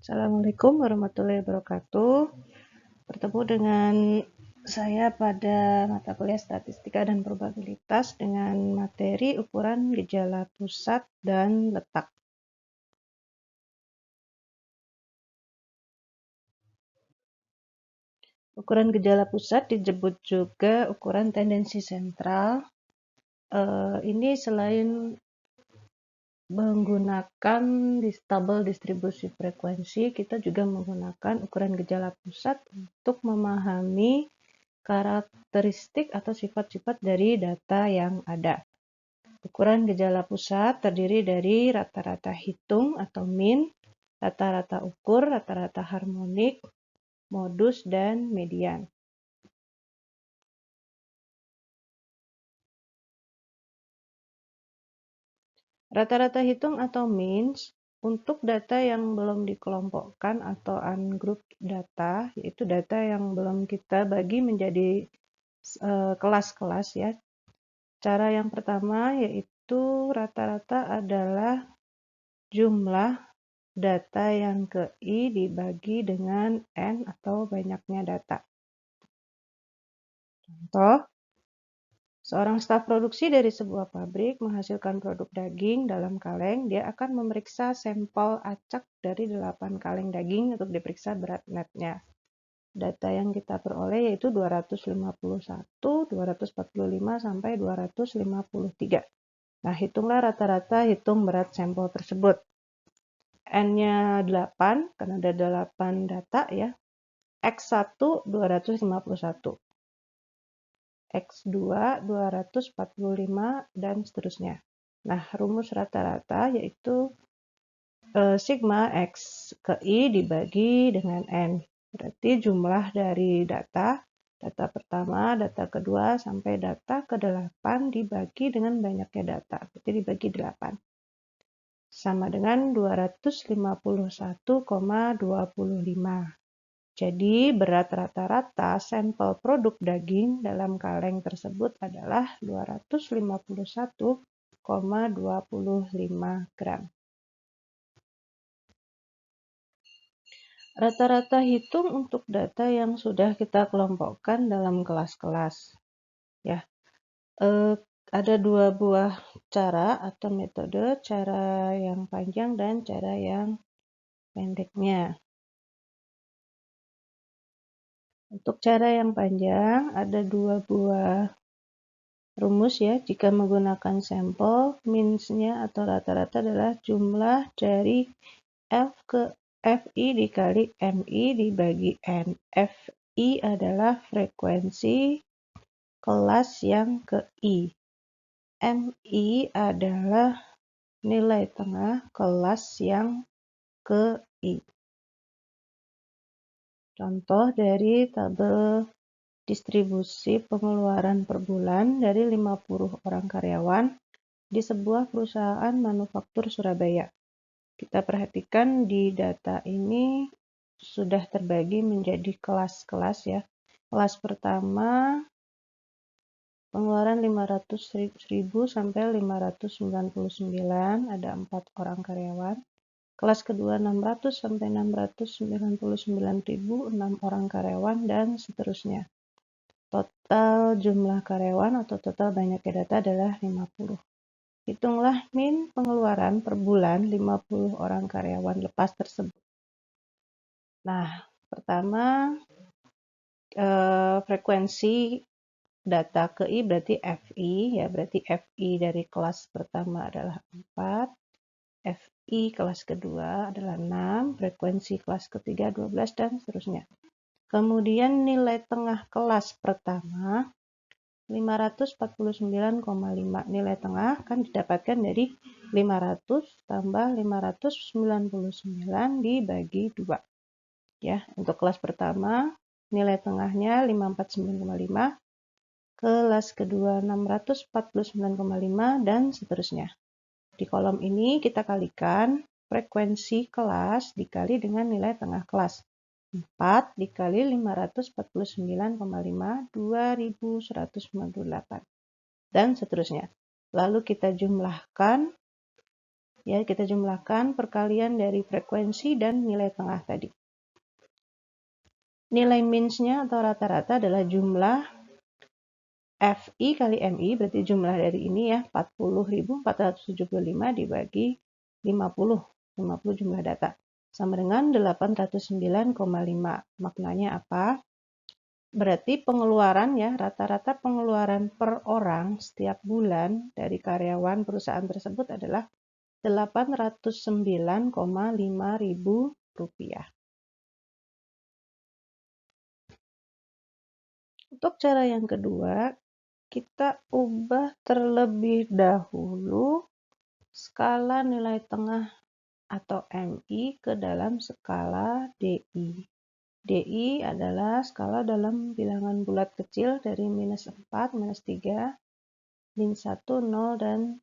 Assalamualaikum warahmatullahi wabarakatuh. Bertemu dengan saya pada mata kuliah Statistika dan Probabilitas dengan materi ukuran gejala pusat dan letak. Ukuran gejala pusat disebut juga ukuran tendensi sentral. Ini selain menggunakan tabel distribusi frekuensi, kita juga menggunakan ukuran gejala pusat untuk memahami karakteristik atau sifat-sifat dari data yang ada. Ukuran gejala pusat terdiri dari rata-rata hitung atau mean, rata-rata ukur, rata-rata harmonik, modus, dan median. Rata-rata hitung atau means untuk data yang belum dikelompokkan atau ungroup data, yaitu data yang belum kita bagi menjadi kelas-kelas ya. Cara yang pertama yaitu rata-rata adalah jumlah data yang ke I dibagi dengan N atau banyaknya data. Contoh, seorang staf produksi dari sebuah pabrik menghasilkan produk daging dalam kaleng, dia akan memeriksa sampel acak dari 8 kaleng daging untuk diperiksa berat netnya. Data yang kita peroleh yaitu 251, 245, sampai 253. Nah, hitunglah rata-rata hitung berat sampel tersebut. N-nya 8, karena ada 8 data ya. X1 251, X2 245, dan seterusnya. Nah, rumus rata-rata yaitu sigma X ke I dibagi dengan N. Berarti jumlah dari data pertama, data kedua, sampai data ke-8 dibagi dengan banyaknya data. Berarti dibagi 8. Sama dengan 251,25. Jadi, berat rata-rata sampel produk daging dalam kaleng tersebut adalah 251,25 gram. Rata-rata hitung untuk data yang sudah kita kelompokkan dalam kelas-kelas. Ya, ada dua buah cara atau metode, cara yang panjang dan cara yang pendeknya. Untuk cara yang panjang, ada dua buah rumus ya. Jika menggunakan sampel, means-nya atau rata-rata adalah jumlah dari F ke FI dikali MI dibagi N. FI adalah frekuensi kelas yang ke I. MI adalah nilai tengah kelas yang ke I. Contoh dari tabel distribusi pengeluaran per bulan dari 50 orang karyawan di sebuah perusahaan manufaktur Surabaya. Kita perhatikan di data ini sudah terbagi menjadi kelas-kelas ya. Kelas pertama pengeluaran 500.000 sampai 599, ada 4 orang karyawan. Kelas kedua 600 sampai 699.000, 6 orang karyawan, dan seterusnya. Total jumlah karyawan atau total banyaknya data adalah 50. Hitunglah min pengeluaran per bulan 50 orang karyawan lepas tersebut. Nah, pertama frekuensi data ke I berarti FI ya, berarti FI dari kelas pertama adalah 4, FI kelas kedua adalah 6, frekuensi kelas ketiga 12, dan seterusnya. Kemudian nilai tengah kelas pertama 549,5. Nilai tengah kan didapatkan dari 500 tambah 599 dibagi 2. Ya, untuk kelas pertama nilai tengahnya 549,5, kelas kedua 649,5, dan seterusnya. Di kolom ini kita kalikan frekuensi kelas dikali dengan nilai tengah kelas. 4 dikali 549,5, 2198, dan seterusnya. Lalu kita jumlahkan Ya, kita jumlahkan perkalian dari frekuensi dan nilai tengah tadi. Nilai means-nya atau rata-rata adalah jumlah FI kali MI, berarti jumlah dari ini ya, 40.475 dibagi 50. 50 jumlah data. Sama dengan 809,5. Maknanya apa? Berarti pengeluaran ya, rata-rata pengeluaran per orang setiap bulan dari karyawan perusahaan tersebut adalah 809,5 ribu rupiah. Untuk cara yang kedua, kita ubah terlebih dahulu skala nilai tengah atau MI ke dalam skala DI. DI adalah skala dalam bilangan bulat kecil dari -4, -3, min 1, 0, dan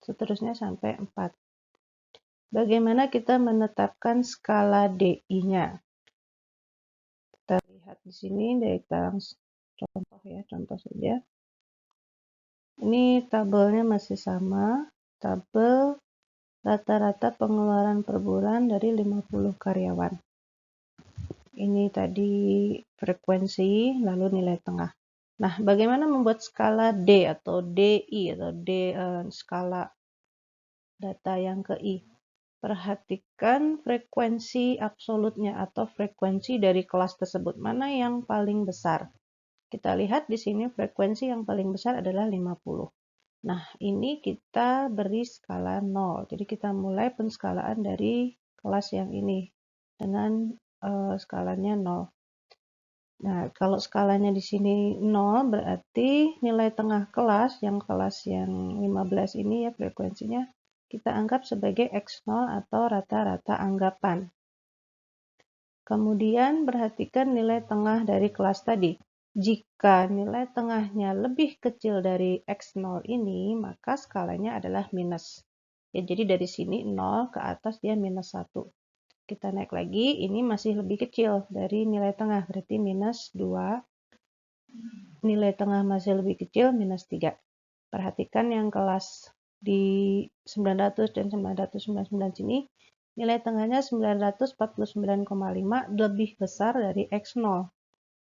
seterusnya sampai 4. Bagaimana kita menetapkan skala DI-nya? Kita lihat di sini dari contoh ya, contoh saja. Ini tabelnya masih sama, tabel rata-rata pengeluaran per bulan dari 50 karyawan. Ini tadi frekuensi, lalu nilai tengah. Nah, bagaimana membuat skala D atau DI atau skala data yang ke I? Perhatikan frekuensi absolutnya atau frekuensi dari kelas tersebut. Mana yang paling besar? Kita lihat di sini frekuensi yang paling besar adalah 50. Nah, ini kita beri skala 0. Jadi kita mulai penskalaan dari kelas yang ini dengan skalanya 0. Nah, kalau skalanya di sini 0 berarti nilai tengah kelas yang 15 ini ya frekuensinya kita anggap sebagai X0 atau rata-rata anggapan. Kemudian perhatikan nilai tengah dari kelas tadi. Jika nilai tengahnya lebih kecil dari X0 ini, maka skalanya adalah minus. Ya, jadi dari sini 0 ke atas dia minus 1. Kita naik lagi, ini masih lebih kecil dari nilai tengah, berarti minus 2. Nilai tengah masih lebih kecil, minus 3. Perhatikan yang kelas di 900 dan 999 sini, nilai tengahnya 949,5 lebih besar dari X0.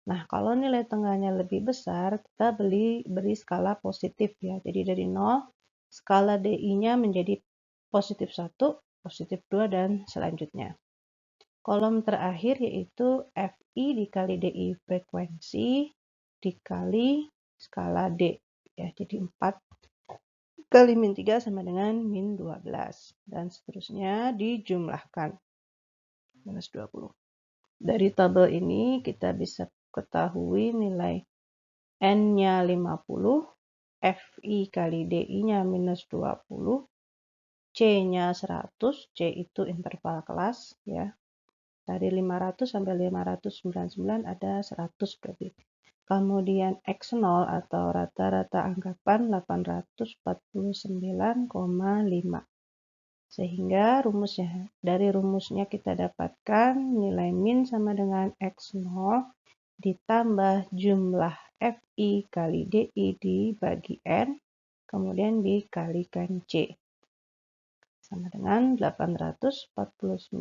Nah, kalau nilai tengahnya lebih besar, kita beri skala positif ya. Jadi dari 0, skala DI-nya menjadi positif 1, positif 2, dan selanjutnya. Kolom terakhir yaitu FI dikali DI frekuensi dikali skala D. Ya, jadi 4 kali min 3 sama dengan min 12. Dan seterusnya dijumlahkan. Minus 20. Dari tabel ini kita bisa ketahui nilai N-nya 50, FI kali DI-nya minus 20, C-nya 100, C itu interval kelas ya. Dari 500 sampai 599 ada 100 berarti. Kemudian X0 atau rata-rata anggapan 849,5. Sehingga dari rumusnya kita dapatkan nilai min sama dengan X0 ditambah jumlah FI kali DI dibagi N, kemudian dikalikan C. Sama dengan 849,5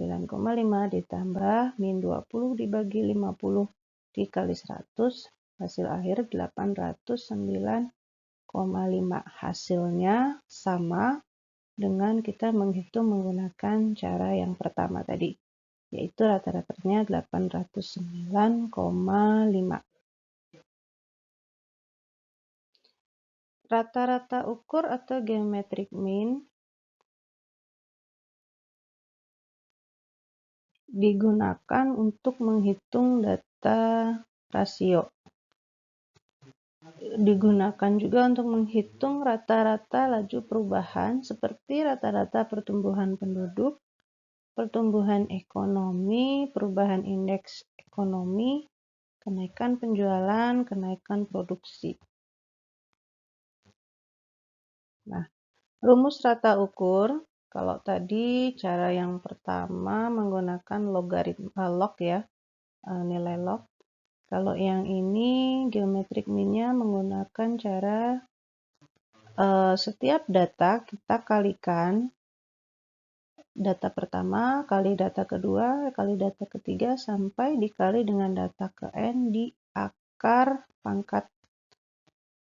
ditambah min 20 dibagi 50 dikali 100, hasil akhir 809,5. Hasilnya sama dengan kita menghitung menggunakan cara yang pertama tadi, yaitu rata-ratanya 809,5. Rata-rata ukur atau geometric mean digunakan untuk menghitung data rasio. Digunakan juga untuk menghitung rata-rata laju perubahan seperti rata-rata pertumbuhan penduduk, pertumbuhan ekonomi, perubahan indeks ekonomi, kenaikan penjualan, kenaikan produksi. Nah, rumus rata ukur, kalau tadi cara yang pertama menggunakan logaritma log ya, nilai log. Kalau yang ini geometric mean-nya menggunakan cara setiap data kita kalikan data pertama kali data kedua kali data ketiga sampai dikali dengan data ke N di akar pangkat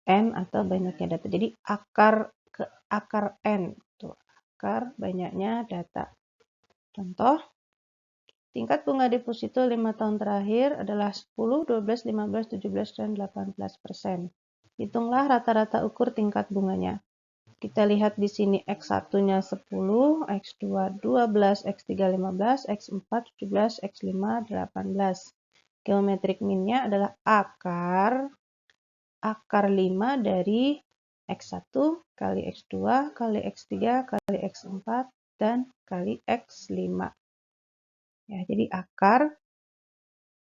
N atau banyaknya data. Jadi akar N, tuh, akar banyaknya data. Contoh, tingkat bunga deposito 5 tahun terakhir adalah 10, 12, 15, 17, dan 18%. Hitunglah rata-rata ukur tingkat bunganya. Kita lihat di sini X1-nya 10, X2 12, X3 15, X4 17, X5 18. Geometric mean-nya adalah akar 5 dari X1 kali X2 kali X3 kali X4 dan kali X5. Ya, jadi akar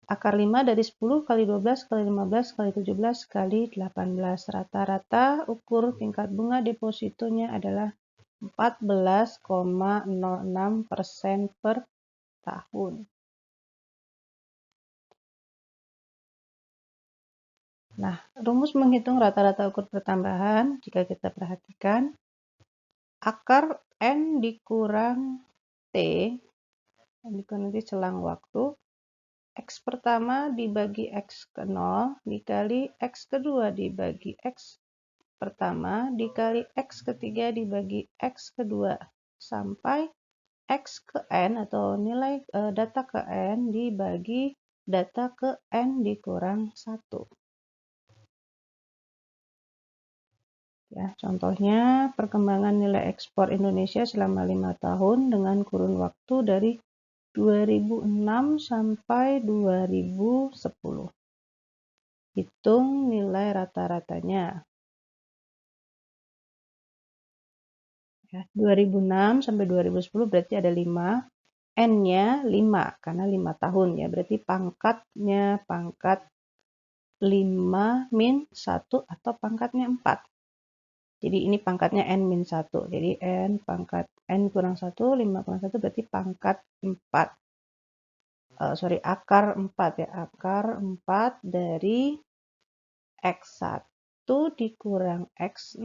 5 dari 10 kali 12 kali 15 kali 17 kali 18. Rata-rata ukur tingkat bunga depositonya adalah 14,06% per tahun. Nah, rumus menghitung rata-rata ukur pertambahan, jika kita perhatikan, akar N dikurang T, nanti selang waktu, X pertama dibagi X ke 0, dikali X kedua dibagi X pertama, dikali X ketiga dibagi X kedua, sampai X ke N atau nilai data ke N dibagi data ke N dikurang 1. Ya, contohnya perkembangan nilai ekspor Indonesia selama 5 tahun dengan kurun waktu dari 2006 sampai 2010. Hitung nilai rata-ratanya. Ya, 2006 sampai 2010 berarti ada 5. N-nya 5 karena 5 tahun ya. Berarti pangkatnya pangkat 5 min 1 atau pangkatnya 4. Jadi ini pangkatnya N-1. Jadi N pangkat N kurang 1, 5 kurang 1 berarti pangkat 4. Akar 4 ya. Akar 4 dari X1 dikurang X0.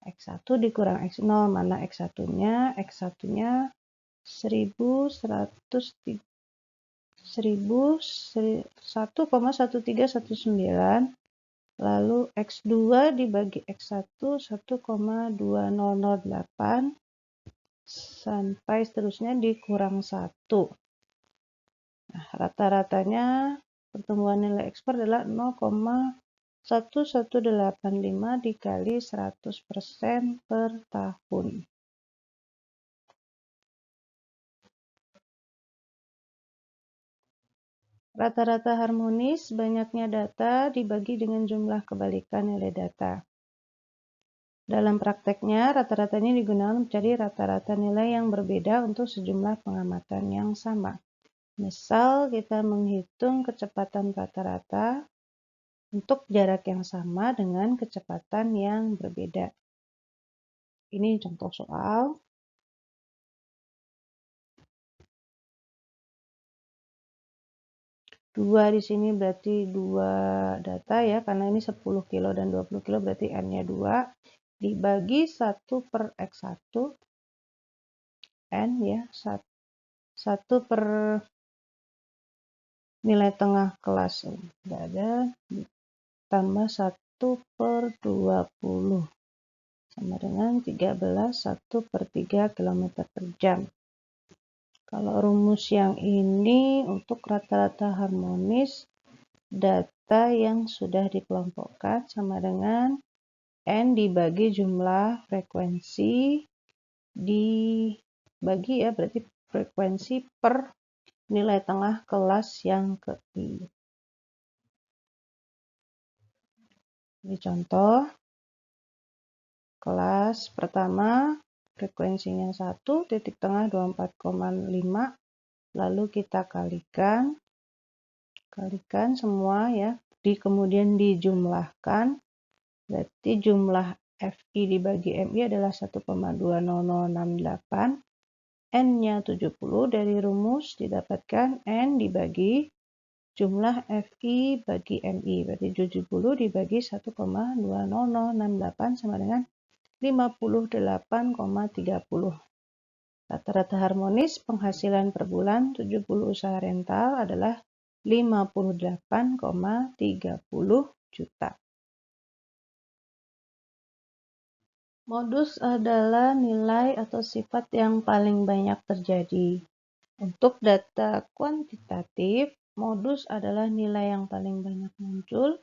X1 dikurang X0. Mana X1-nya? X1-nya 1,1319, lalu X2 dibagi X1 1,2008 sampai seterusnya dikurang 1. Nah, rata-ratanya pertumbuhan nilai ekspor adalah 0,1185 dikali 100% per tahun. Rata-rata harmonis, banyaknya data dibagi dengan jumlah kebalikan nilai data. Dalam prakteknya, rata-ratanya digunakan mencari rata-rata nilai yang berbeda untuk sejumlah pengamatan yang sama. Misal, kita menghitung kecepatan rata-rata untuk jarak yang sama dengan kecepatan yang berbeda. Ini contoh soal. 2 di sini berarti 2 data ya, karena ini 10 kilo dan 20 kilo berarti N-nya 2. Dibagi 1 per X1, N ya, 1 per nilai tengah kelas. Tidak ada, tambah 1 per 20. Sama dengan 13, 1 per 3 km per jam. Kalau rumus yang ini untuk rata-rata harmonis, data yang sudah dikelompokkan sama dengan N dibagi jumlah frekuensi dibagi ya, berarti frekuensi per nilai tengah kelas yang ke I. Ini contoh, kelas pertama frekuensinya 1, titik tengah 24,5, lalu kita kalikan semua ya, kemudian dijumlahkan, berarti jumlah FI dibagi MI adalah 1,20068, N-nya 70, dari rumus didapatkan N dibagi jumlah FI bagi MI, berarti 70 dibagi 1,20068 sama dengan 58,30. Rata-rata harmonis penghasilan per bulan 70 usaha rental adalah 58,30 juta. Modus adalah nilai atau sifat yang paling banyak terjadi. Untuk data kuantitatif, modus adalah nilai yang paling banyak muncul.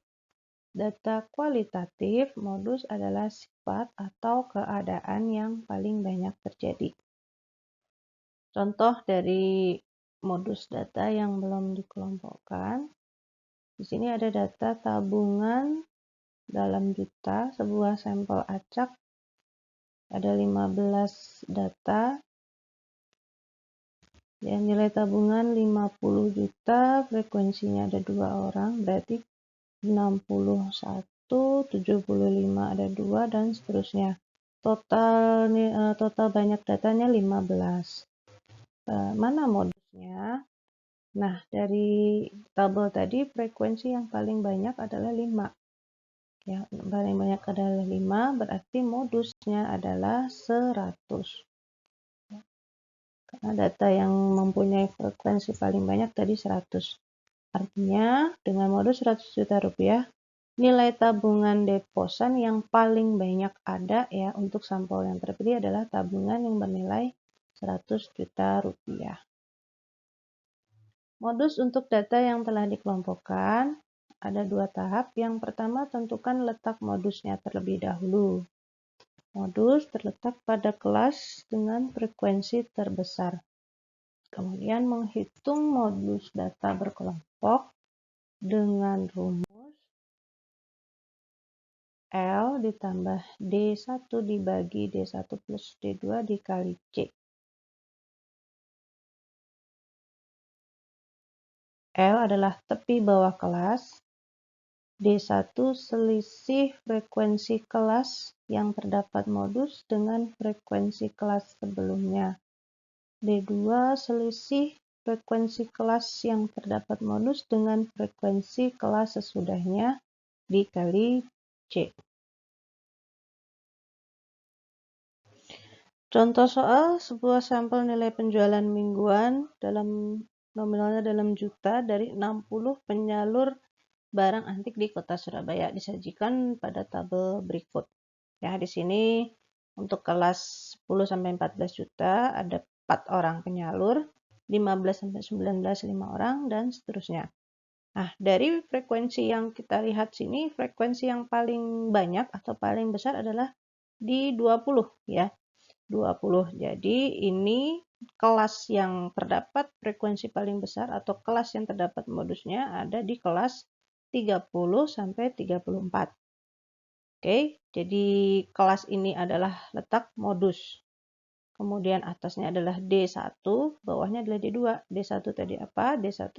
Data kualitatif, modus adalah sifat atau keadaan yang paling banyak terjadi. Contoh dari modus data yang belum dikelompokkan. Di sini ada data tabungan dalam juta, sebuah sampel acak. Ada 15 data. Ya, nilai tabungan 50 juta, frekuensinya ada 2 orang, berarti 61, 75 ada 2, dan seterusnya. Total banyak datanya 15. Mana modusnya? Nah, dari tabel tadi frekuensi yang paling banyak adalah 5. Ya, paling banyak adalah 5, berarti modusnya adalah 100. Karena data yang mempunyai frekuensi paling banyak tadi 100. Artinya, dengan modus 100 juta rupiah, nilai tabungan deposan yang paling banyak ada ya untuk sampel yang terpilih adalah tabungan yang bernilai 100 juta rupiah. Modus untuk data yang telah dikelompokkan ada 2 tahap. Yang pertama, tentukan letak modusnya terlebih dahulu. Modus terletak pada kelas dengan frekuensi terbesar. Kemudian menghitung modus data berkelompok dengan rumus L ditambah D1 dibagi D1 plus D2 dikali C. L adalah tepi bawah kelas, D1 selisih frekuensi kelas yang terdapat modus dengan frekuensi kelas sebelumnya. D2 selisih frekuensi kelas yang terdapat modus dengan frekuensi kelas sesudahnya dikali C. Contoh soal, sebuah sampel nilai penjualan mingguan nominalnya dalam juta dari 60 penyalur barang antik di Kota Surabaya disajikan pada tabel berikut. Ya, di sini untuk kelas 10 sampai 14 juta ada 4 orang penyalur, 15 sampai 19 5 orang, dan seterusnya. Nah, dari frekuensi yang kita lihat sini, frekuensi yang paling banyak atau paling besar adalah di 20 ya. 20. Jadi ini kelas yang terdapat frekuensi paling besar atau kelas yang terdapat modusnya ada di kelas 30 sampai 34. Oke, jadi kelas ini adalah letak modus. Kemudian atasnya adalah D1, bawahnya adalah D2. D1 tadi apa? D1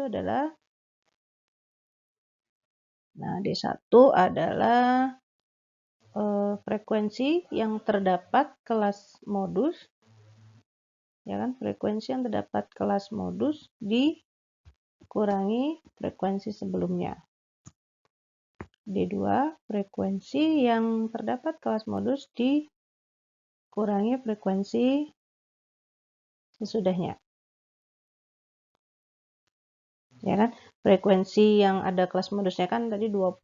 adalah frekuensi yang terdapat kelas modus, ya kan? Frekuensi yang terdapat kelas modus dikurangi frekuensi sebelumnya. D2 frekuensi yang terdapat kelas modus dikurangi frekuensi sesudahnya. Ya kan? Frekuensi yang ada kelas modusnya kan tadi 20,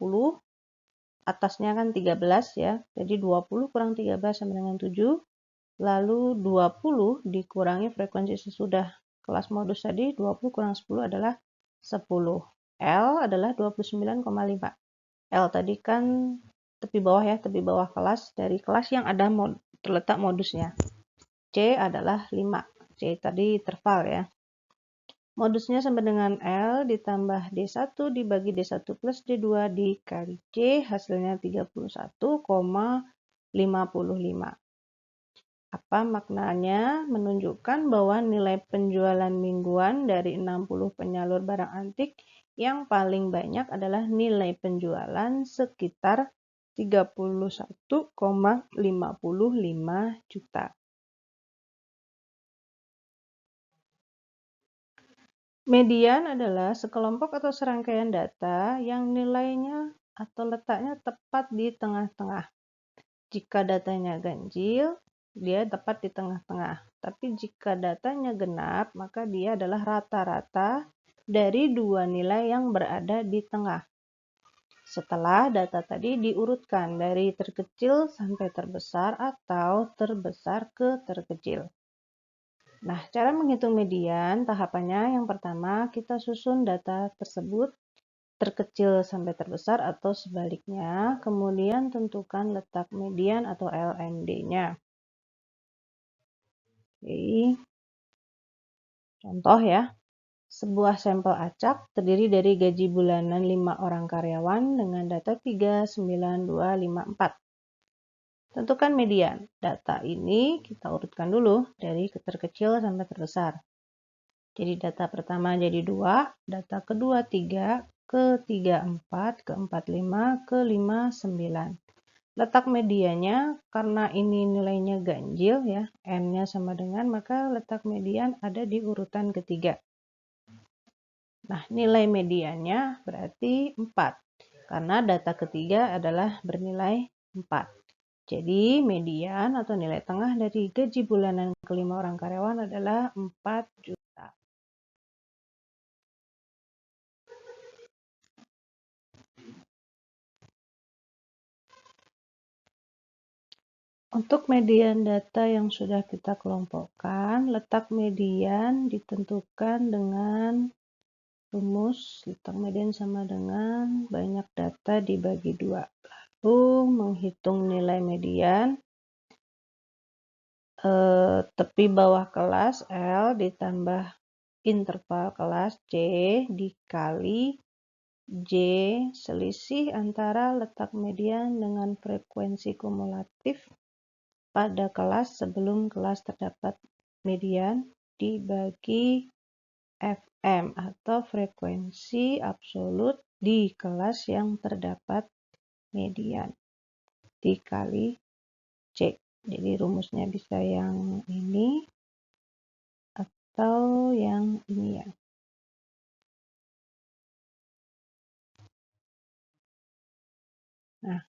atasnya kan 13 ya. Jadi 20 kurang 13 sama dengan 7. Lalu 20 dikurangi frekuensi sesudah kelas modus tadi, 20 kurang 10 adalah 10. L adalah 29,5. L tadi kan tepi bawah ya, tepi bawah kelas dari kelas yang ada terletak modusnya. C adalah 5. C tadi interval ya. Modusnya sama dengan L ditambah D1 dibagi D1 plus D2 dikali C, hasilnya 31,55. Apa maknanya? Menunjukkan bahwa nilai penjualan mingguan dari 60 penyalur barang antik yang paling banyak adalah nilai penjualan sekitar 31,55 juta. Median adalah sekelompok atau serangkaian data yang nilainya atau letaknya tepat di tengah-tengah. Jika datanya ganjil, dia tepat di tengah-tengah. Tapi jika datanya genap, maka dia adalah rata-rata dari dua nilai yang berada di tengah. Setelah data tadi diurutkan dari terkecil sampai terbesar atau terbesar ke terkecil. Nah, cara menghitung median, tahapannya yang pertama kita susun data tersebut terkecil sampai terbesar atau sebaliknya, kemudian tentukan letak median atau LMD-nya. Oke. Contoh ya, sebuah sampel acak terdiri dari gaji bulanan 5 orang karyawan dengan data 39254. Tentukan median. Data ini kita urutkan dulu dari terkecil sampai terbesar. Jadi data pertama jadi 2, data kedua 3, ketiga 4, keempat 5, kelima 9. Letak mediannya, karena ini nilainya ganjil ya, N-nya sama dengan, maka letak median ada di urutan ketiga. Nah, nilai mediannya berarti 4, karena data ketiga adalah bernilai 4. Jadi, median atau nilai tengah dari gaji bulanan kelima orang karyawan adalah 4 juta. Untuk median data yang sudah kita kelompokkan, letak median ditentukan dengan rumus letak median sama dengan banyak data dibagi 2. Lalu menghitung nilai median, tepi bawah kelas L ditambah interval kelas C dikali J selisih antara letak median dengan frekuensi kumulatif pada kelas sebelum kelas terdapat median dibagi FM atau frekuensi absolut di kelas yang terdapat median dikali C. Jadi rumusnya bisa yang ini atau yang ini ya. Nah,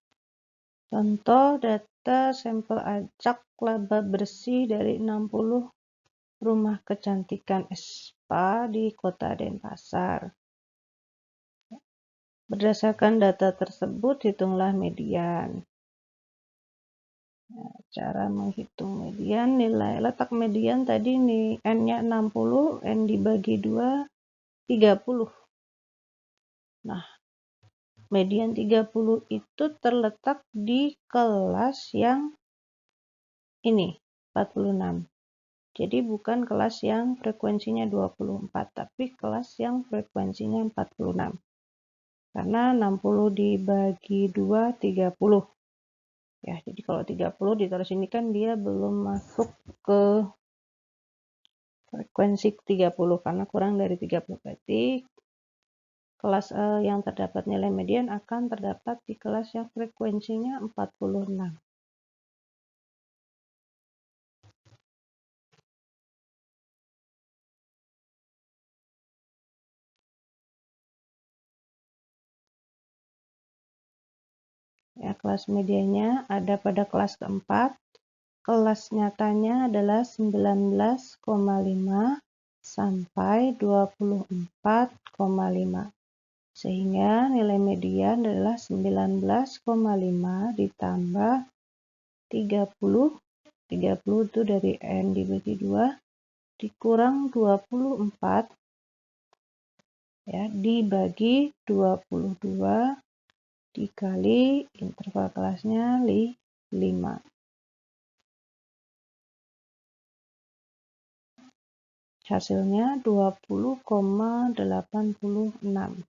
contoh data sampel acak laba bersih dari 60 rumah kecantikan spa di Kota Denpasar. Berdasarkan data tersebut, hitunglah median. Nah, cara menghitung median, nilai letak median tadi nih, N-nya 60, N dibagi 2, 30. Nah, median 30 itu terletak di kelas yang ini, 46. Jadi bukan kelas yang frekuensinya 24, tapi kelas yang frekuensinya 46. Karena 60 dibagi 2, 30. Ya, jadi kalau 30 ditaruh sini kan dia belum masuk ke frekuensi 30 karena kurang dari 30. Berarti kelas yang terdapat nilai median akan terdapat di kelas yang frekuensinya 46. Ya, kelas medianya ada pada kelas keempat. Kelas nyatanya adalah 19,5 sampai 24,5. Sehingga nilai median adalah 19,5 ditambah 30. 30 itu dari N dibagi 2 dikurang 24 ya dibagi 22 dikali interval kelasnya 5. Hasilnya 20,86.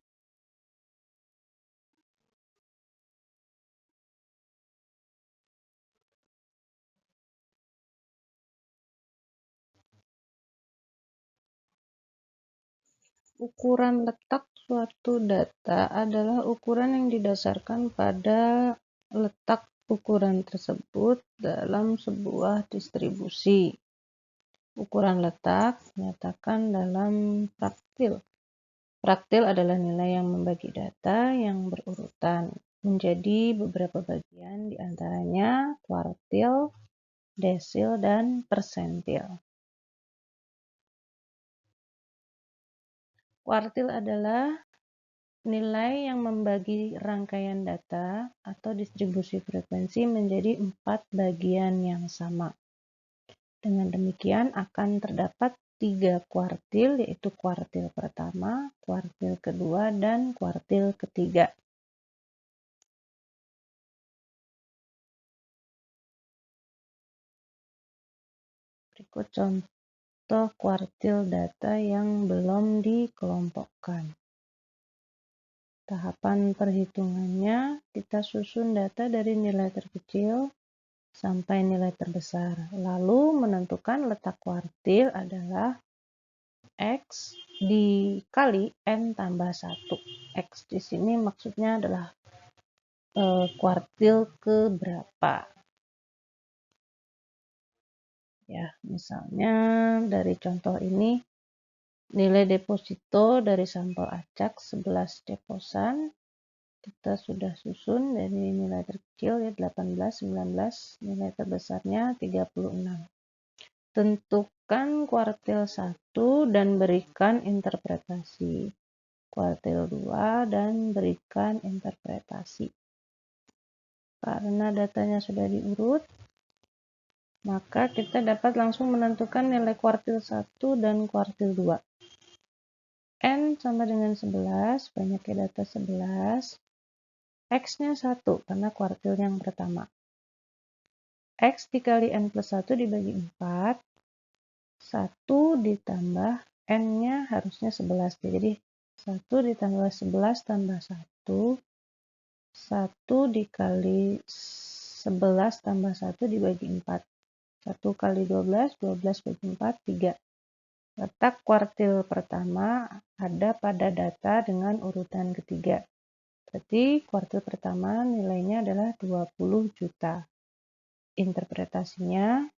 Ukuran letak suatu data adalah ukuran yang didasarkan pada letak ukuran tersebut dalam sebuah distribusi. Ukuran letak dinyatakan dalam praktil. Praktil adalah nilai yang membagi data yang berurutan menjadi beberapa bagian, diantaranya kuartil, desil, dan persentil. Kuartil adalah nilai yang membagi rangkaian data atau distribusi frekuensi menjadi 4 bagian yang sama. Dengan demikian akan terdapat 3 kuartil, yaitu kuartil pertama, kuartil kedua, dan kuartil ketiga. Berikut contoh kuartil data yang belum dikelompokkan. Tahapan perhitungannya, kita susun data dari nilai terkecil sampai nilai terbesar. Lalu menentukan letak kuartil adalah X dikali N tambah 1. X di sini maksudnya adalah kuartil keberapa. Ya, misalnya dari contoh ini, nilai deposito dari sampel acak 11 deposan. Kita sudah susun dari nilai terkecil ya 18, 19, nilai terbesarnya 36. Tentukan kuartil 1 dan berikan interpretasi. Kuartil 2 dan berikan interpretasi. Karena datanya sudah diurut, maka kita dapat langsung menentukan nilai kuartil 1 dan kuartil 2. N sama dengan 11, banyaknya data 11. X-nya 1 karena kuartil yang pertama. X dikali N plus 1 dibagi 4. 1 ditambah N-nya harusnya 11. Jadi 1 ditambah 11 tambah 1. 1 dikali 11 tambah 1 dibagi 4. 1 kali 12, 12 bagi 4, 3. Letak kuartil pertama ada pada data dengan urutan ketiga. Berarti kuartil pertama nilainya adalah 20 juta. Interpretasinya,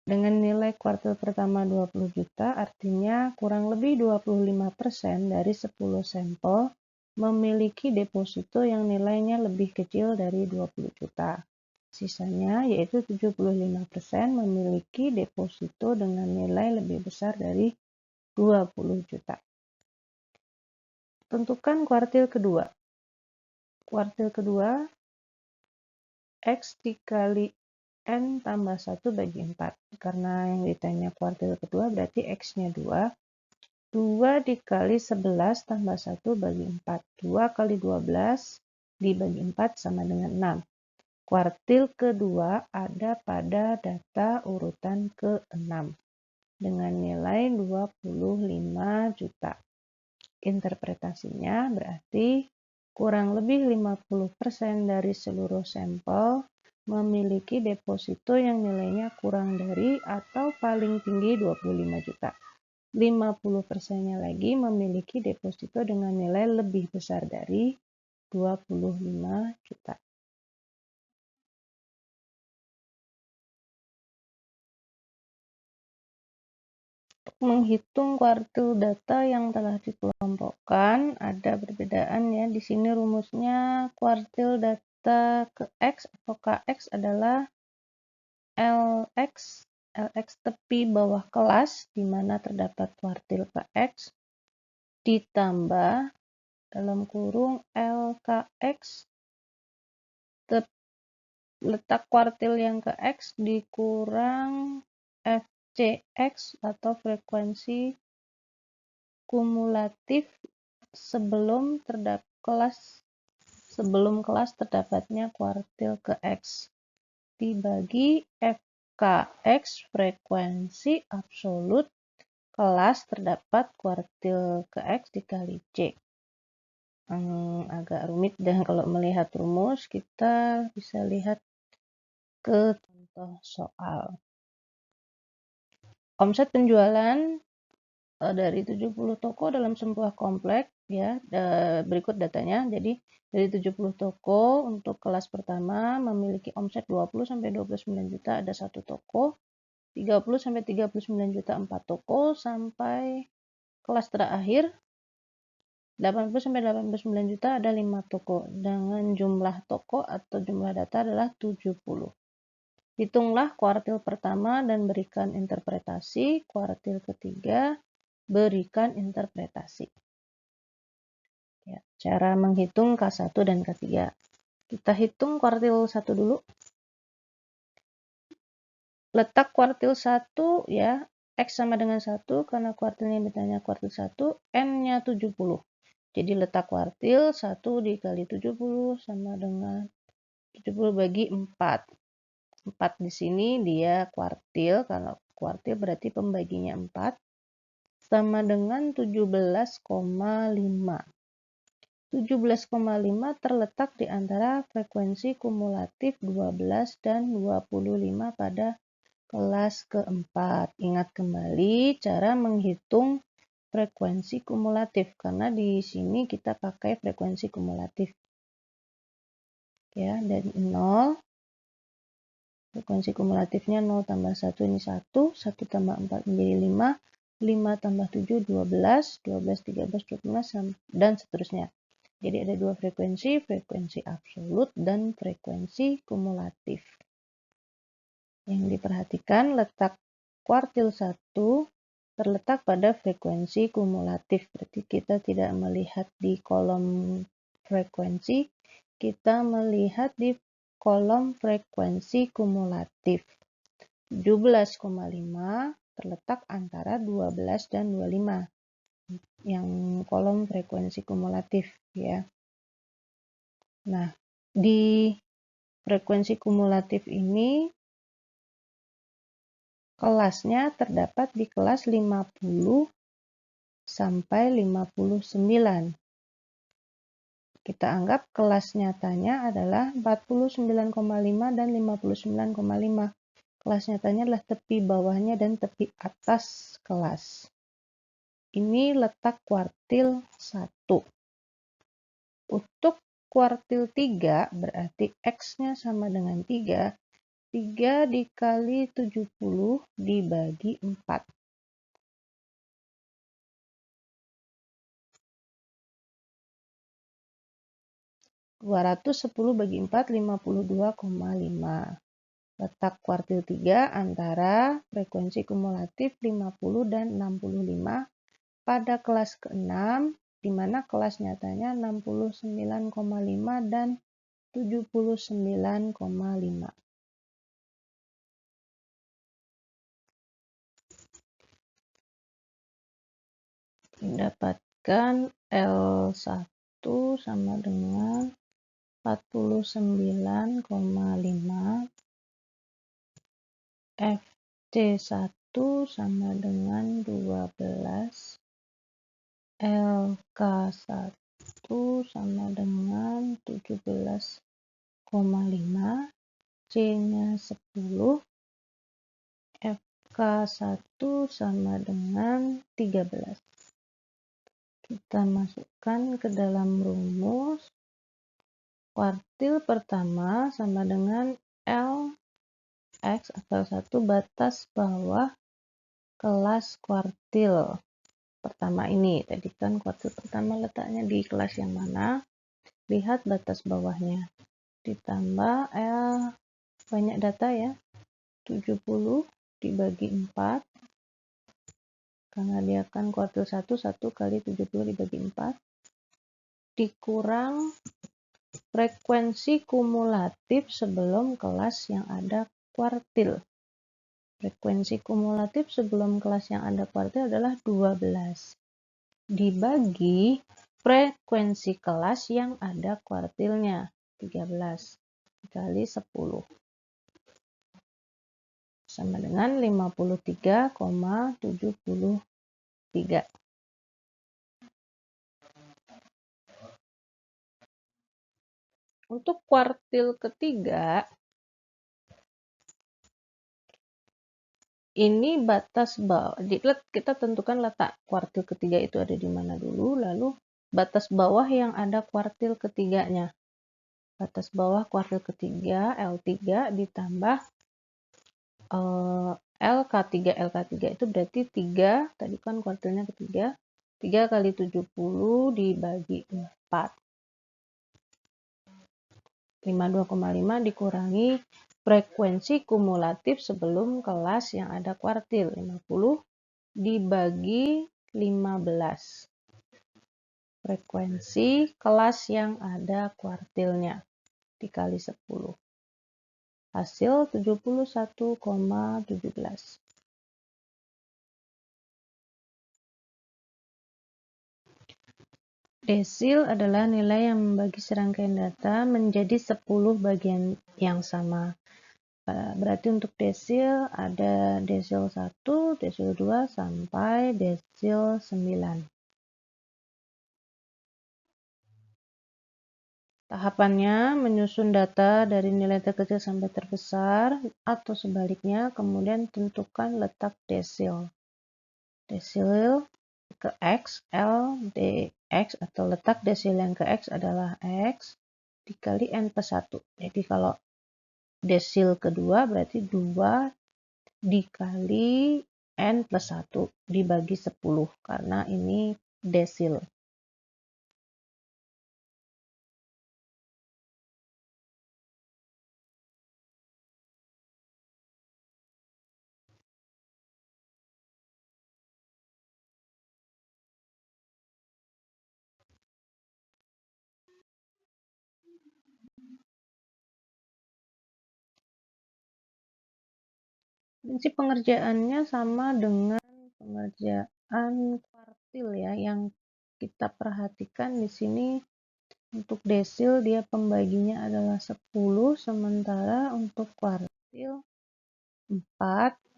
dengan nilai kuartil pertama 20 juta, artinya kurang lebih 25% dari 10 sampel memiliki deposito yang nilainya lebih kecil dari 20 juta. Sisanya yaitu 75% memiliki deposito dengan nilai lebih besar dari 20 juta. Tentukan kuartil kedua. Kuartil kedua, X dikali N tambah 1 bagi 4. Karena yang ditanya kuartil kedua berarti X-nya 2. 2 dikali 11 tambah 1 bagi 4. 2 kali 12 dibagi 4 sama dengan 6. Kuartil kedua ada pada data urutan ke-6 dengan nilai 25 juta. Interpretasinya berarti kurang lebih 50% dari seluruh sampel memiliki deposito yang nilainya kurang dari atau paling tinggi 25 juta. 50%-nya lagi memiliki deposito dengan nilai lebih besar dari 25 juta. Menghitung kuartil data yang telah dikelompokkan ada perbedaan ya. Di sini rumusnya kuartil data ke X atau KX adalah LX tepi bawah kelas di mana terdapat kuartil KX ditambah dalam kurung LKX letak kuartil yang ke X dikurang FCX atau frekuensi kumulatif sebelum kelas terdapatnya kuartil ke X dibagi FKX frekuensi absolut kelas terdapat kuartil ke X dikali C. Agak rumit dan kalau melihat rumus kita bisa lihat ke contoh soal. Omset penjualan dari 70 toko dalam sebuah komplek ya, berikut datanya. Jadi dari 70 toko untuk kelas pertama memiliki omset 20 sampai 29 juta ada satu toko, 30 sampai 39 juta 4 toko, sampai kelas terakhir 80 sampai 89 juta ada 5 toko dengan jumlah toko atau jumlah data adalah 70. Hitunglah kuartil pertama dan berikan interpretasi. Kuartil ketiga, berikan interpretasi. Ya, cara menghitung K1 dan K3. Kita hitung kuartil 1 dulu. Letak kuartil 1 ya, X sama dengan 1 karena kuartilnya ditanya kuartil 1, N-nya 70. Jadi letak kuartil 1 dikali 70 sama dengan 70 bagi 4. 4 di sini dia kuartil, kalau kuartil berarti pembaginya 4. Sama dengan 17,5. 17,5 terletak di antara frekuensi kumulatif 12 dan 25 pada kelas keempat. Ingat kembali cara menghitung frekuensi kumulatif, karena di sini kita pakai frekuensi kumulatif. Ya, dari 0, frekuensi kumulatifnya 0 tambah 1 ini 1, 1 tambah 4 menjadi 5, 5 tambah 7, 12, 12, 13, 12, dan seterusnya. Jadi ada dua frekuensi, frekuensi absolut dan frekuensi kumulatif. Yang diperhatikan letak kuartil 1 terletak pada frekuensi kumulatif. Berarti kita tidak melihat di kolom frekuensi, kita melihat di kolom frekuensi kumulatif. 17,5 terletak antara 12 dan 25. Yang kolom frekuensi kumulatif ya. Nah, di frekuensi kumulatif ini kelasnya terdapat di kelas 50 sampai 59. Kita anggap kelas nyatanya adalah 49,5 dan 59,5. Kelas nyatanya adalah tepi bawahnya dan tepi atas kelas. Ini letak kuartil 1. Untuk kuartil 3 berarti X-nya sama dengan 3. 3 dikali 70 dibagi 4. 210 bagi 4, 52,5. Letak kuartil 3 antara frekuensi kumulatif 50 dan 65 pada kelas ke-6, di mana kelas nyatanya 69,5 dan 79,5. Mendapatkan L1 sama dengan 49,5, FC1 sama dengan 12, LK1 sama dengan 17,5, C-nya 10, FK1 sama dengan 13. Kita masukkan ke dalam rumus. Kuartil pertama sama dengan LX atau 1 batas bawah kelas kuartil pertama ini. Tadi kan kuartil pertama letaknya di kelas yang mana? Lihat batas bawahnya. Ditambah L, banyak data ya. 70 dibagi 4. Karena dia kan kuartil 1, 1 kali 70 dibagi 4. Dikurang frekuensi kumulatif sebelum kelas yang ada kuartil. Frekuensi kumulatif sebelum kelas yang ada kuartil adalah 12. Dibagi frekuensi kelas yang ada kuartilnya, 13 dikali 10. Sama dengan 53,73. Untuk kuartil ketiga, ini batas bawah. Kita tentukan letak kuartil ketiga itu ada di mana dulu, lalu batas bawah yang ada kuartil ketiganya. Batas bawah kuartil ketiga L3 ditambah LK3. LK3 itu berarti 3, tadi kan kuartilnya ketiga. 3 kali 70 dibagi 4. 52,5 dikurangi Frekuensi kumulatif sebelum kelas yang ada kuartil 50 dibagi 15. Frekuensi kelas yang ada kuartilnya dikali 10. Hasil 71,17. Desil adalah nilai yang membagi serangkaian data menjadi 10 bagian yang sama. Berarti untuk desil ada desil 1, desil 2, sampai desil 9. Tahapannya menyusun data dari nilai terkecil sampai terbesar atau sebaliknya, kemudian tentukan letak desil. Desil ke X, L, dx atau letak desil yang ke X adalah X dikali N plus 1. Jadi kalau desil kedua berarti 2 dikali N plus 1 dibagi 10 karena ini desil. Prinsip pengerjaannya sama dengan pengerjaan kuartil ya, yang kita perhatikan di sini untuk desil dia pembaginya adalah 10, sementara untuk kuartil 4,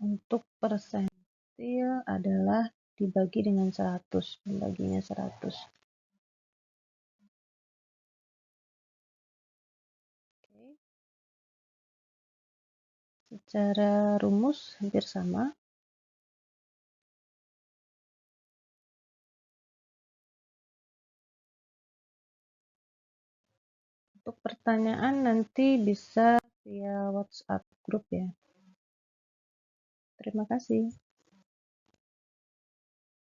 untuk persentil adalah dibagi dengan 100, pembaginya 100. Oke. Secara rumus hampir sama. Untuk pertanyaan nanti bisa via WhatsApp grup ya. Terima kasih.